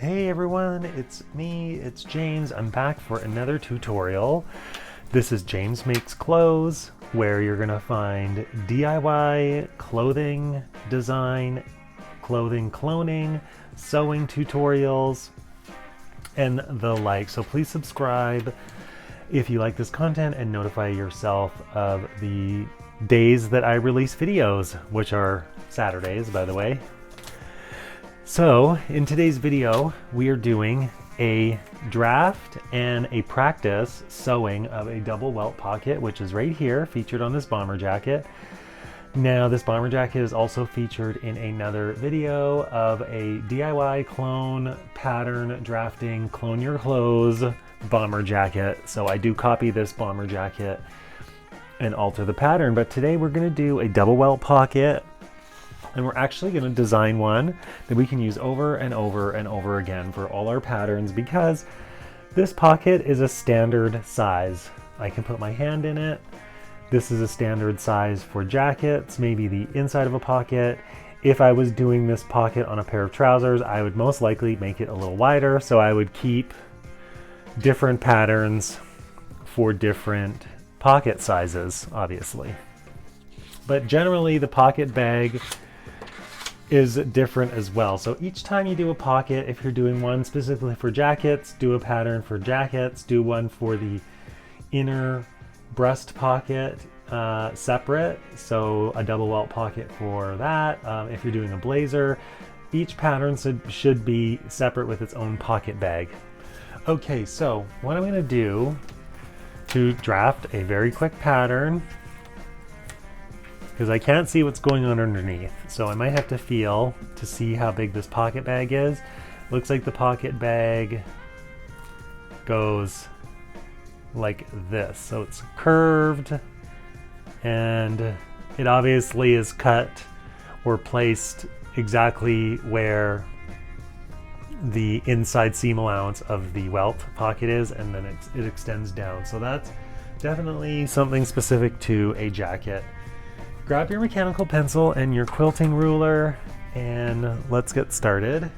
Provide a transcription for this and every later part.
Hey everyone, it's me, it's James. I'm back for another tutorial. This is James Makes Clothes, where you're gonna find DIY clothing design, clothing cloning, sewing tutorials, and the like. So please subscribe if you like this content and notify yourself of the days that I release videos, which are Saturdays, by the way. So in today's video, we are doing a draft and a practice sewing of a double welt pocket, which is right here, featured on this bomber jacket. Now, this bomber jacket is also featured in another video of a DIY clone pattern drafting clone your clothes bomber jacket. So I do copy this bomber jacket and alter the pattern, but today we're going to do a double welt pocket. And we're actually going to design one that we can use over and over and over again for all our patterns, because this pocket is a standard size. I can put my hand in it. This is a standard size for jackets, maybe the inside of a pocket. If I was doing this pocket on a pair of trousers, I would most likely make it a little wider, so I would keep different patterns for different pocket sizes, obviously. But generally the pocket bag is different as well. So each time you do a pocket, if you're doing one specifically for jackets, do a pattern for jackets, do one for the inner breast pocket separate, so a double welt pocket for that. If you're doing a blazer, each pattern should be separate with its own pocket bag. Okay, so what I'm going to do to draft a very quick pattern, because I can't see what's going on underneath, so I might have to feel to see how big this pocket bag is. Looks like the pocket bag goes like this, so it's curved, and it obviously is cut or placed exactly where the inside seam allowance of the welt pocket is, and then it extends down. So that's definitely something specific to a jacket. Grab your mechanical pencil and your quilting ruler, and let's get started.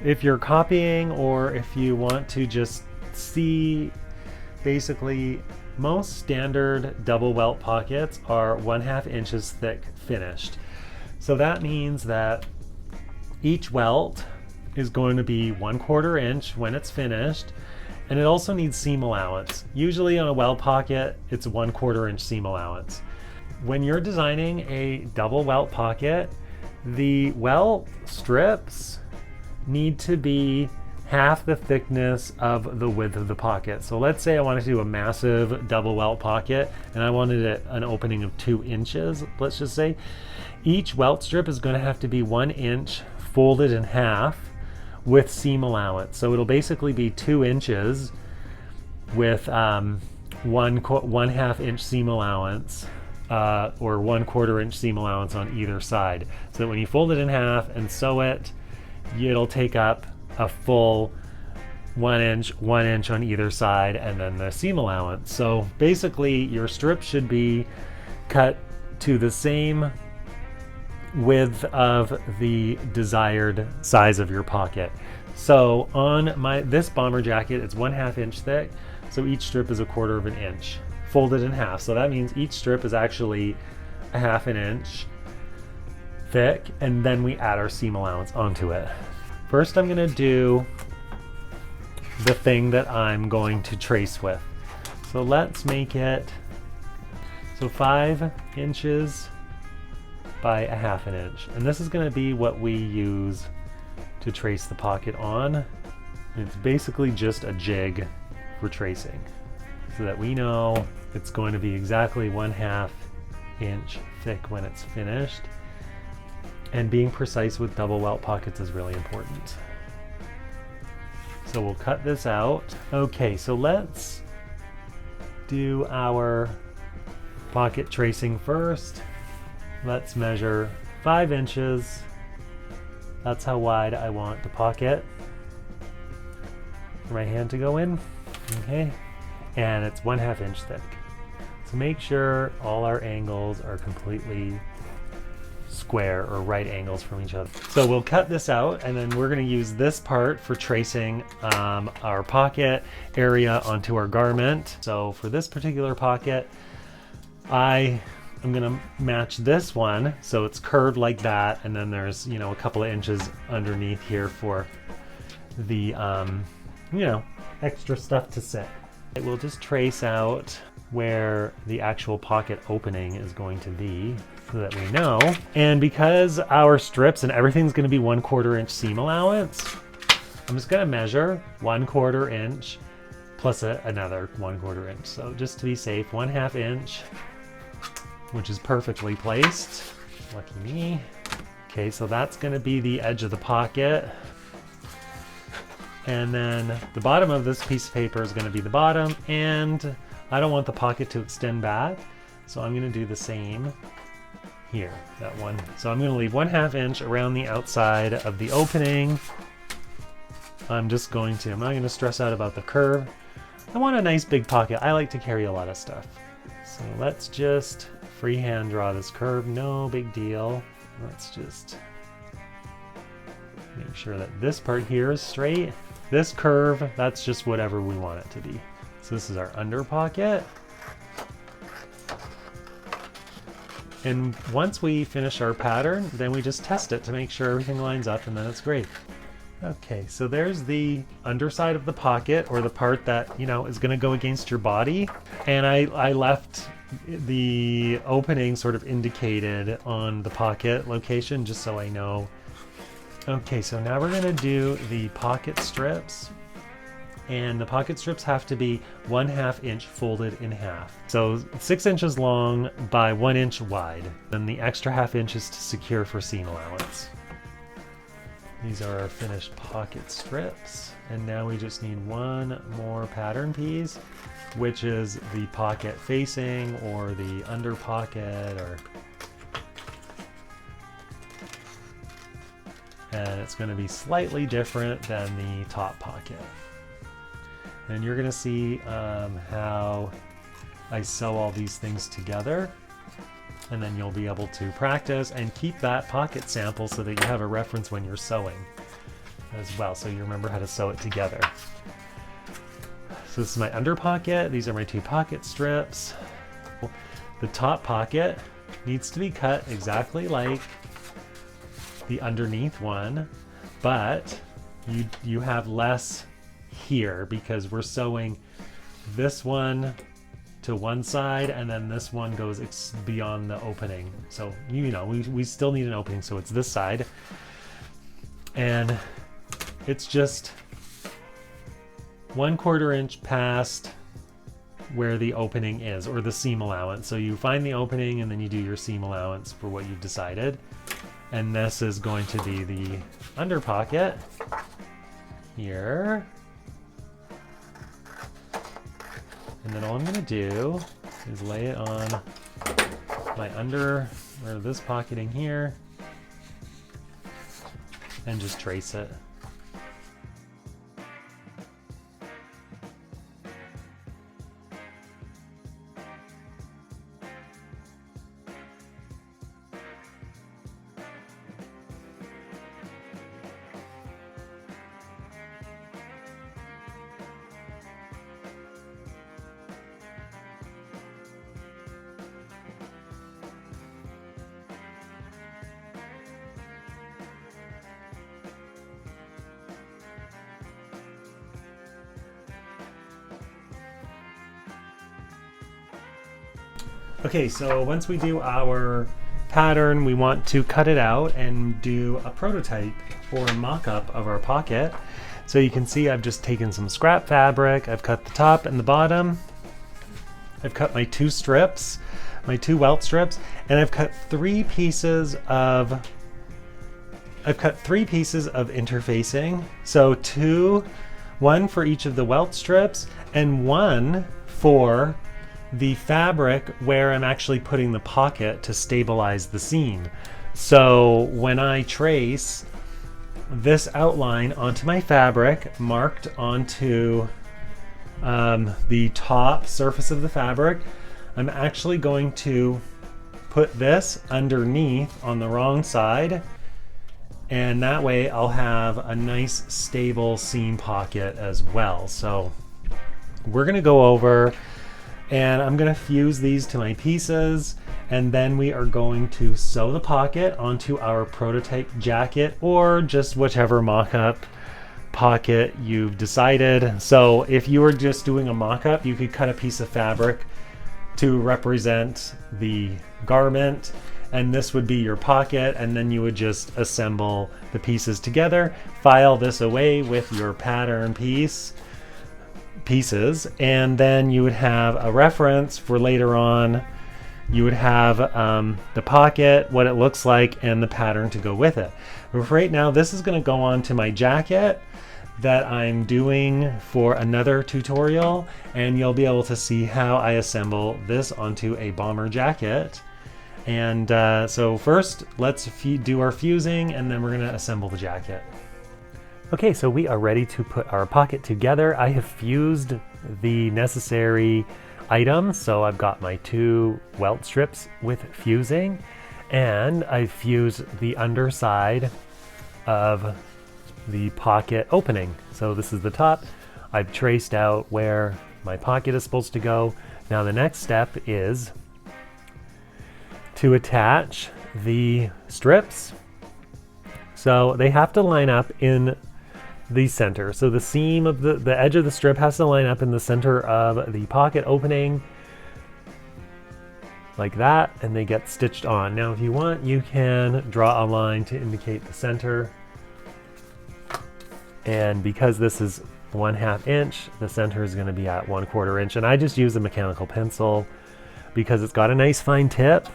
If you're copying, or if you want to just see, basically most standard double welt pockets are 1/2 inches thick finished. So that means that each welt is going to be 1/4 inch when it's finished, and it also needs seam allowance. Usually on a welt pocket, it's a 1/4 inch seam allowance. When you're designing a double welt pocket, the welt strips need to be half the thickness of the width of the pocket. So let's say I wanted to do a massive double welt pocket and I wanted an opening of 2 inches, let's just say. Each welt strip is going to have to be 1 inch folded in half with seam allowance. So it'll basically be 2 inches with 1/2 inch seam allowance. Or 1/4 inch seam allowance on either side, so that when you fold it in half and sew it, it'll take up a full 1 inch on either side, and then the seam allowance. So basically your strip should be cut to the same width of the desired size of your pocket. So on this bomber jacket, it's 1/2 inch thick, so each strip is 1/4 inch folded in half. So that means each strip is actually 1/2 inch thick, and then we add our seam allowance onto it. First, I'm going to do the thing that I'm going to trace with. So let's make it 5 inches by 1/2 inch. And this is going to be what we use to trace the pocket on. And it's basically just a jig for tracing, so that we know it's going to be exactly 1/2 inch thick when it's finished. And being precise with double welt pockets is really important. So we'll cut this out. Okay, so let's do our pocket tracing first. Let's measure 5 inches. That's how wide I want the pocket for my hand to go in. Okay, and it's 1/2 inch thick. So make sure all our angles are completely square or right angles from each other. So we'll cut this out, and then we're going to use this part for tracing our pocket area onto our garment. So for this particular pocket, I'm going to match this one so it's curved like that, and then there's, you know, a couple of inches underneath here for the you know, extra stuff to sit. We'll just trace out where the actual pocket opening is going to be so that we know. And because our strips and everything's going to be 1/4 inch seam allowance, I'm just going to measure 1/4 inch plus another 1/4 inch. So just to be safe, 1/2 inch, which is perfectly placed. Lucky me. Okay, so that's going to be the edge of the pocket. And then the bottom of this piece of paper is going to be the bottom, and I don't want the pocket to extend back, so I'm going to do the same here, that one. So I'm going to leave 1/2 inch around the outside of the opening. I'm not going to stress out about the curve. I want a nice big pocket. I like to carry a lot of stuff. So let's just freehand draw this curve, no big deal. Let's just make sure that this part here is straight. This curve, that's just whatever we want it to be. So this is our under pocket. And once we finish our pattern, then we just test it to make sure everything lines up, and then it's great. Okay, so there's the underside of the pocket, or the part that, you know, is going to go against your body. And I left the opening sort of indicated on the pocket location just so I know. Okay, so now we're going to do the pocket strips, and the pocket strips have to be 1/2 inch folded in half. So 6 inches long by 1 inch wide. Then the extra 1/2 inch is to secure for seam allowance. These are our finished pocket strips, and now we just need one more pattern piece, which is the pocket facing or the under pocket, and it's going to be slightly different than the top pocket. And you're going to see how I sew all these things together, and then you'll be able to practice and keep that pocket sample so that you have a reference when you're sewing as well, so you remember how to sew it together. So this is my under pocket. These are my 2 pocket strips. The top pocket needs to be cut exactly like the underneath one, but you have less here because we're sewing this one to one side, and then this one goes beyond the opening. So, you know, we still need an opening, so it's this side. And it's just 1/4 inch past where the opening is, or the seam allowance. So you find the opening and then you do your seam allowance for what you've decided. And this is going to be the under pocket here. And then all I'm going to do is lay it on my under, or this pocketing here, and just trace it. Okay, so once we do our pattern, we want to cut it out and do a prototype or a mock-up of our pocket. So you can see I've just taken some scrap fabric, I've cut the top and the bottom, I've cut my 2 strips, my 2 welt strips, and I've cut 3 pieces of interfacing. So one for each of the welt strips and one for the fabric where I'm actually putting the pocket to stabilize the seam. So when I trace this outline onto my fabric, marked onto the top surface of the fabric, I'm actually going to put this underneath on the wrong side, and that way I'll have a nice stable seam pocket as well. So we're gonna go over and I'm gonna fuse these to my pieces, and then we are going to sew the pocket onto our prototype jacket, or just whichever mock-up pocket you've decided. So if you were just doing a mock-up, you could cut a piece of fabric to represent the garment, and this would be your pocket, and then you would just assemble the pieces together, file this away with your pattern pieces, and then you would have a reference for later on. You would have the pocket, what it looks like, and the pattern to go with it. But for right now, this is going to go on to my jacket that I'm doing for another tutorial, and you'll be able to see how I assemble this onto a bomber jacket. And so first, let's do our fusing, and then we're going to assemble the jacket. Okay, so we are ready to put our pocket together. I have fused the necessary items. So I've got my 2 welt strips with fusing, and I've fused the underside of the pocket opening. So this is the top. I've traced out where my pocket is supposed to go. Now the next step is to attach the strips. So they have to line up in the center. So the seam of the edge of the strip has to line up in the center of the pocket opening like that, and they get stitched on. Now if you want, you can draw a line to indicate the center, and because this is 1/2 inch, the center is going to be at 1/4 inch, and I just use a mechanical pencil because it's got a nice fine tip.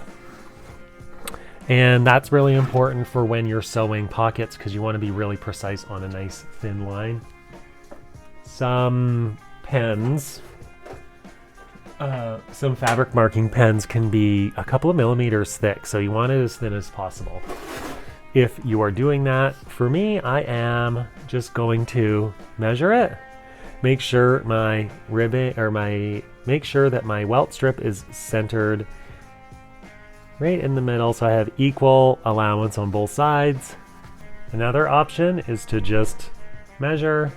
And that's really important for when you're sewing pockets, because you want to be really precise on a nice thin line. Some pens, some fabric marking pens can be a couple of millimeters thick, so you want it as thin as possible. If you are doing that, for me, I am just going to measure it, make sure my ribbon, or make sure that my welt strip is centered right in the middle, so I have equal allowance on both sides. Another option is to just measure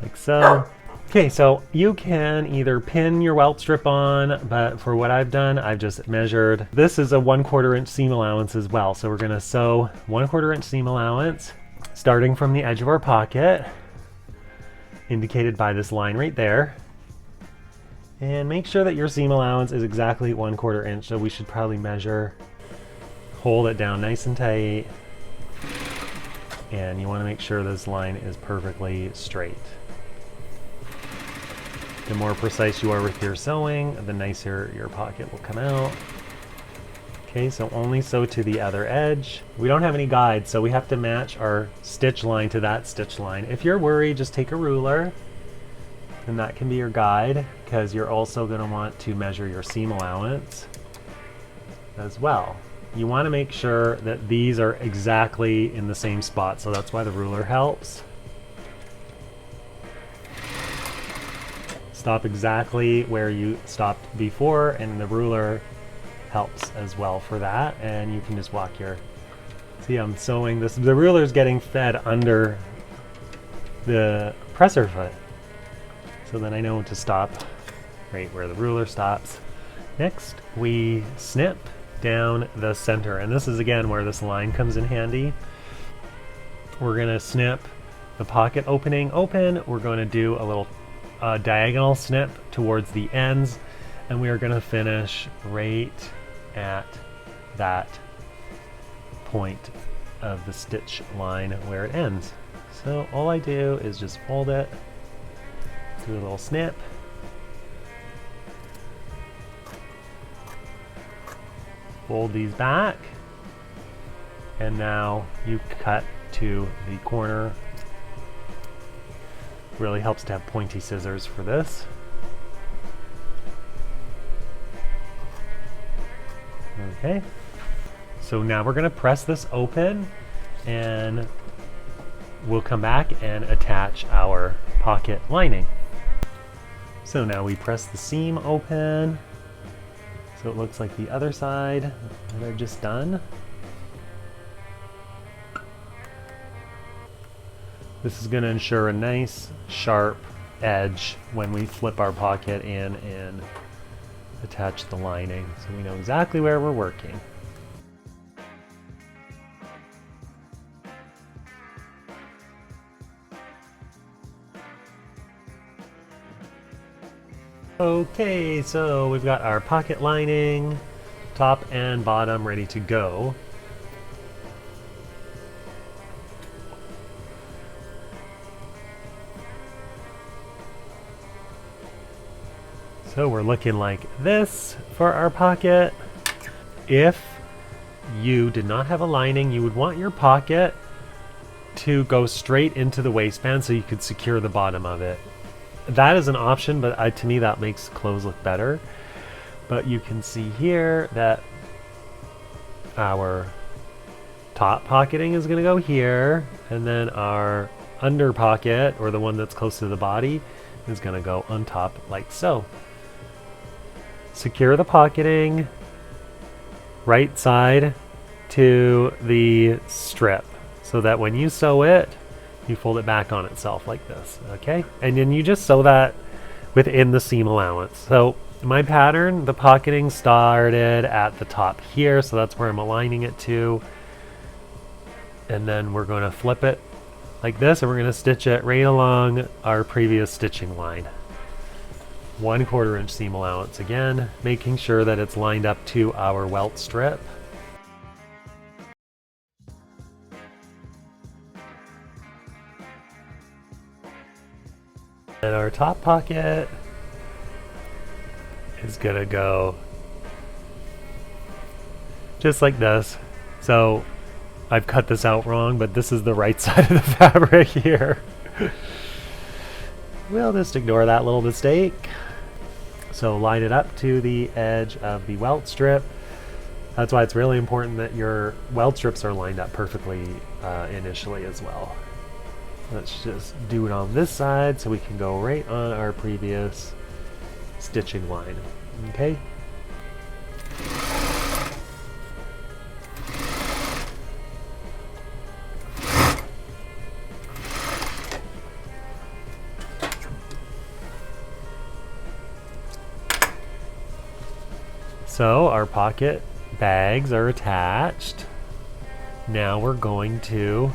like so. Okay, so you can either pin your welt strip on, but for what I've done, I've just measured. This is a 1/4 inch seam allowance as well, so we're gonna sew 1/4 inch seam allowance starting from the edge of our pocket, indicated by this line right there. And make sure that your seam allowance is exactly 1/4 inch, so we should probably measure, hold it down nice and tight, and you want to make sure this line is perfectly straight. The more precise you are with your sewing, the nicer your pocket will come out. Okay, so only sew to the other edge. We don't have any guide, so we have to match our stitch line to that stitch line. If you're worried, just take a ruler, and that can be your guide, because you're also going to want to measure your seam allowance as well. You want to make sure that these are exactly in the same spot, so that's why the ruler helps. Stop exactly where you stopped before, and the ruler helps as well for that. And you can just walk your, see, I'm sewing this, the ruler is getting fed under the presser foot, so then I know to stop right where the ruler stops. Next, we snip down the center, and this is again where this line comes in handy. We're gonna snip the pocket opening open. We're going to do a little diagonal snip towards the ends, and we are going to finish right at that point of the stitch line where it ends. So all I do is just fold it, do a little snip, fold these back, and now you cut to the corner. Really helps to have pointy scissors for this. Okay, so now we're going to press this open, and we'll come back and attach our pocket lining. So now we press the seam open. So it looks like the other side that I've just done. This is going to ensure a nice sharp edge when we flip our pocket in and attach the lining, so we know exactly where we're working. Okay, so we've got our pocket lining, top and bottom, ready to go. So we're looking like this for our pocket. If you did not have a lining, you would want your pocket to go straight into the waistband so you could secure the bottom of it. That is an option, but to me that makes clothes look better. But you can see here that our top pocketing is going to go here, and then our under pocket, or the one that's close to the body, is going to go on top like so. Secure the pocketing right side to the strip so that when you sew it, you fold it back on itself like this, okay? And then you just sew that within the seam allowance. So my pattern, the pocketing started at the top here, so that's where I'm aligning it to. And then we're going to flip it like this, and we're going to stitch it right along our previous stitching line. 1/4 inch seam allowance again, making sure that it's lined up to our welt strip. And our top pocket is gonna go just like this. So I've cut this out wrong, but this is the right side of the fabric here. We'll just ignore that little mistake. So line it up to the edge of the welt strip. That's why it's really important that your welt strips are lined up perfectly initially as well. Let's just do it on this side so we can go right on our previous stitching line. Okay? So our pocket bags are attached. Now we're going to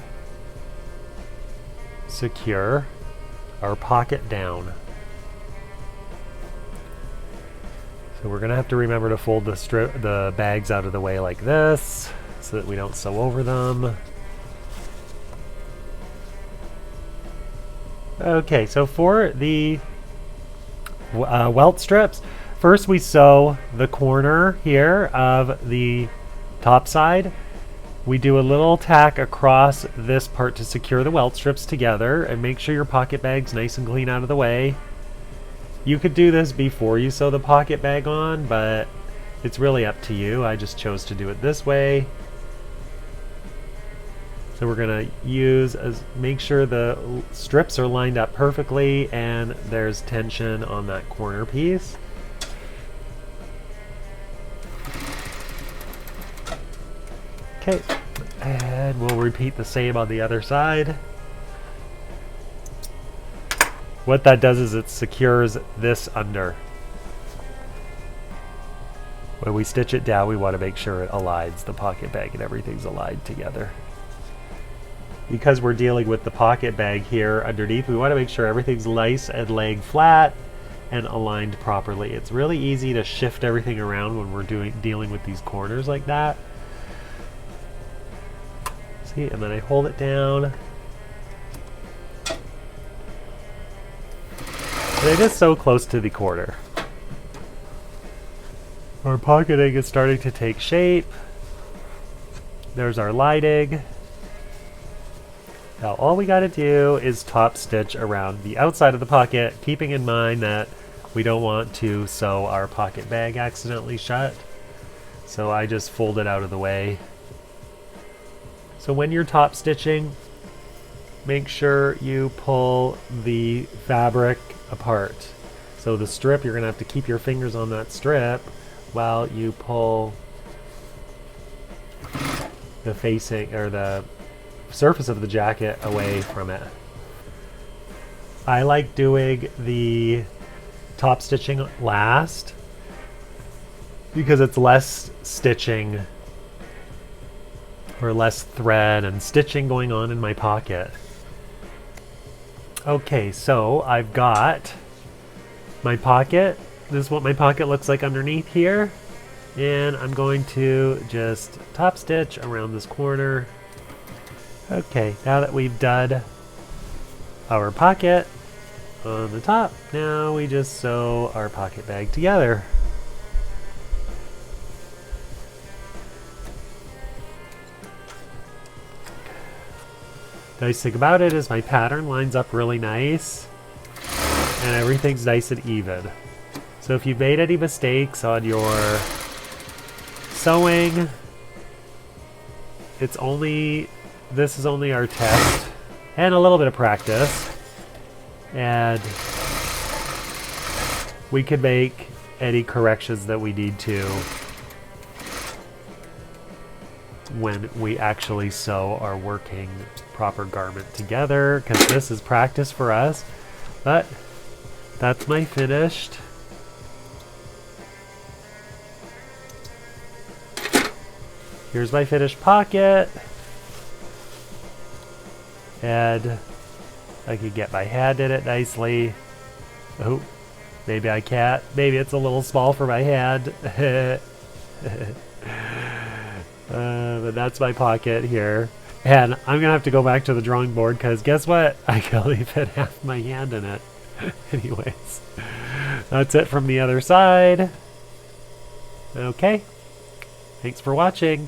secure our pocket down. So we're gonna have to remember to fold the bags out of the way like this so that we don't sew over them. Okay, so for the welt strips, first we sew the corner here of the top side. We do a little tack across this part to secure the welt strips together, and make sure your pocket bag's nice and clean out of the way. You could do this before you sew the pocket bag on, but it's really up to you. I just chose to do it this way. So we're gonna make sure the strips are lined up perfectly and there's tension on that corner piece. Okay, and we'll repeat the same on the other side. What that does is it secures this under. When we stitch it down, we want to make sure it aligns, the pocket bag and everything's aligned together. Because we're dealing with the pocket bag here underneath, we want to make sure everything's nice and laying flat and aligned properly. It's really easy to shift everything around when we're dealing with these corners like that. See, and then I hold it down. And it is so close to the corner. Our pocketing is starting to take shape. There's our lining. Now all we got to do is top stitch around the outside of the pocket, keeping in mind that we don't want to sew our pocket bag accidentally shut. So I just fold it out of the way. So when you're top stitching, make sure you pull the fabric apart. So the strip, you're going to have to keep your fingers on that strip while you pull the facing or the surface of the jacket away from it. I like doing the top stitching last because it's less stitching or less thread and stitching going on in my pocket. Okay, so I've got my pocket. This is what my pocket looks like underneath here. And I'm going to just top stitch around this corner. Okay, now that we've done our pocket on the top, now we just sew our pocket bag together. The nice thing about it is my pattern lines up really nice and everything's nice and even. So if you've made any mistakes on your sewing, this is only our test and a little bit of practice, and we can make any corrections that we need to when we actually sew our working proper garment together, because this is practice for us. But that's my finished here's my finished pocket, and I can get my hand in it nicely. Oh, maybe I can't. Maybe it's a little small for my hand. But that's my pocket here. And I'm gonna have to go back to the drawing board because guess what? I can only fit half my hand in it. Anyways, that's it from the other side. Okay, thanks for watching.